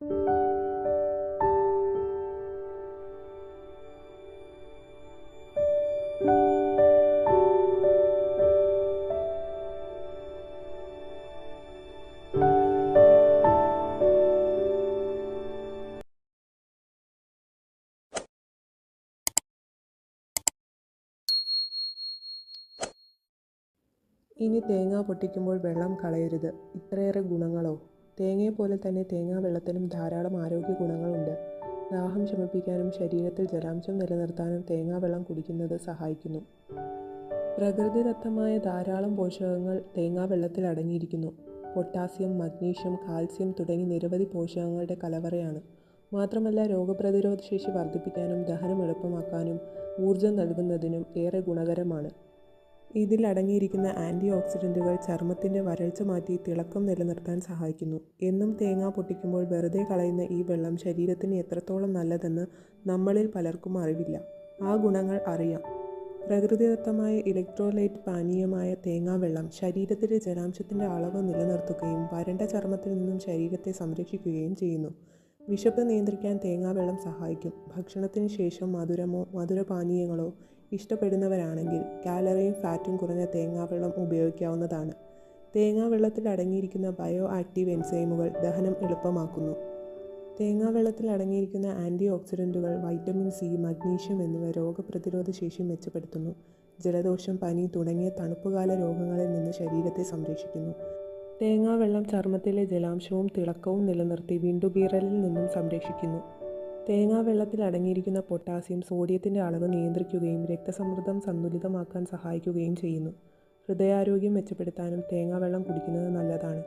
ഇനി തേങ്ങ പൊട്ടിക്കുമ്പോൾ വെള്ളം കളയരുത്. ഇത്രയേറെ ഗുണങ്ങളോ? തേങ്ങയെപ്പോലെ തന്നെ തേങ്ങാവെള്ളത്തിനും ധാരാളം ആരോഗ്യ ഗുണങ്ങളുണ്ട്. ദാഹം ശമിപ്പിക്കാനും ശരീരത്തിൽ ജലാംശം നിലനിർത്താനും തേങ്ങാവെള്ളം കുടിക്കുന്നത് സഹായിക്കുന്നു. പ്രകൃതിദത്തമായ ധാരാളം പോഷകങ്ങൾ തേങ്ങാവെള്ളത്തിൽ അടങ്ങിയിരിക്കുന്നു. പൊട്ടാസ്യം, മഗ്നീഷ്യം, കാൽസ്യം തുടങ്ങി നിരവധി പോഷകങ്ങളുടെ കലവറയാണ്. മാത്രമല്ല, രോഗപ്രതിരോധ ശേഷി വർദ്ധിപ്പിക്കാനും ദഹനം എളുപ്പമാക്കാനും ഊർജം നൽകുന്നതിനും ഏറെ ഗുണകരമാണ്. ഇതിൽ അടങ്ങിയിരിക്കുന്ന ആൻറ്റി ഓക്സിഡൻറ്റുകൾ ചർമ്മത്തിൻ്റെ വരൾച്ച മാറ്റി തിളക്കം നിലനിർത്താൻ സഹായിക്കുന്നു. എന്നും തേങ്ങ പൊട്ടിക്കുമ്പോൾ വെറുതെ കളയുന്ന ഈ വെള്ളം ശരീരത്തിന് എത്രത്തോളം നല്ലതെന്ന് നമ്മളിൽ പലർക്കും അറിവില്ല. ആ ഗുണങ്ങൾ അറിയാം. പ്രകൃതിദത്തമായ ഇലക്ട്രോലൈറ്റ് പാനീയമായ തേങ്ങാവെള്ളം ശരീരത്തിലെ ജലാംശത്തിൻ്റെ അളവ് നിലനിർത്തുകയും വരണ്ട ചർമ്മത്തിൽ നിന്നും ശരീരത്തെ സംരക്ഷിക്കുകയും ചെയ്യുന്നു. വിശപ്പ് നിയന്ത്രിക്കാൻ തേങ്ങാവെള്ളം സഹായിക്കും. ഭക്ഷണത്തിന് ശേഷം മധുരമോ മധുരപാനീയങ്ങളോ ഇഷ്ടപ്പെടുന്നവരാണെങ്കിൽ കാലറിയും ഫാറ്റും കുറഞ്ഞ തേങ്ങാവെള്ളം ഉപയോഗിക്കാവുന്നതാണ്. തേങ്ങാവെള്ളത്തിൽ അടങ്ങിയിരിക്കുന്ന ബയോ ആക്റ്റീവ് എൻസൈമുകൾ ദഹനം എളുപ്പമാക്കുന്നു. തേങ്ങാവെള്ളത്തിൽ അടങ്ങിയിരിക്കുന്ന ആൻറ്റി ഓക്സിഡൻറ്റുകൾ വൈറ്റമിൻ സി, മഗ്നീഷ്യം എന്നിവ രോഗപ്രതിരോധ ശേഷി മെച്ചപ്പെടുത്തുന്നു. ജലദോഷം, പനി തുടങ്ങിയ തണുപ്പുകാല രോഗങ്ങളിൽ നിന്ന് ശരീരത്തെ സംരക്ഷിക്കുന്നു. തേങ്ങാവെള്ളം ചർമ്മത്തിലെ ജലാംശവും തിളക്കവും നിലനിർത്തി വിണ്ടുകീറലിൽ നിന്നും സംരക്ഷിക്കുന്നു. തേങ്ങാവെള്ളത്തിൽ അടങ്ങിയിരിക്കുന്ന പൊട്ടാസ്യം സോഡിയത്തിൻ്റെ അളവ് നിയന്ത്രിക്കുകയും രക്തസമ്മർദ്ദം സന്തുലിതമാക്കാൻ സഹായിക്കുകയും ചെയ്യുന്നു. ഹൃദയാരോഗ്യം മെച്ചപ്പെടുത്താനും തേങ്ങാവെള്ളം കുടിക്കുന്നത് നല്ലതാണ്.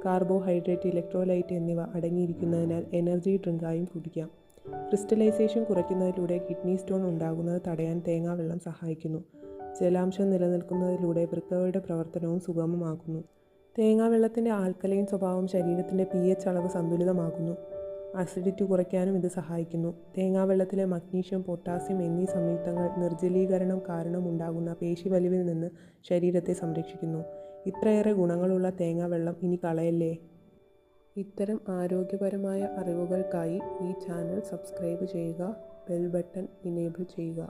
കാർബോഹൈഡ്രേറ്റ്, ഇലക്ട്രോലൈറ്റ് എന്നിവ അടങ്ങിയിരിക്കുന്നതിനാൽ എനർജി ഡ്രിങ്കായും കുടിക്കാം. ക്രിസ്റ്റലൈസേഷൻ കുറയ്ക്കുന്നതിലൂടെ കിഡ്നി സ്റ്റോൺ ഉണ്ടാകുന്നത് തടയാൻ തേങ്ങാവെള്ളം സഹായിക്കുന്നു. ജലാംശം നിലനിൽക്കുന്നതിലൂടെ വൃക്കകളുടെ പ്രവർത്തനവും സുഗമമാക്കുന്നു. തേങ്ങാവെള്ളത്തിൻ്റെ ആൽക്കലൈൻ സ്വഭാവം ശരീരത്തിൻ്റെ pH അളവ് സന്തുലിതമാക്കുന്നു. അസിഡിറ്റി കുറയ്ക്കാനും ഇത് സഹായിക്കുന്നു. തേങ്ങാവെള്ളത്തിലെ മഗ്നീഷ്യം, പൊട്ടാസ്യം എന്നീ സംയുക്തങ്ങൾ നിർജ്ജലീകരണം കാരണം ഉണ്ടാകുന്ന പേശിവലിവിൽ നിന്ന് ശരീരത്തെ സംരക്ഷിക്കുന്നു. ഇത്രയേറെ ഗുണങ്ങളുള്ള തേങ്ങാവെള്ളം ഇനി കളയല്ലേ. ഇത്തരം ആരോഗ്യപരമായ അറിവുകൾക്കായി ഈ ചാനൽ സബ്സ്ക്രൈബ് ചെയ്യുക, ബെൽ ബട്ടൺ ഇനേബിൾ ചെയ്യുക.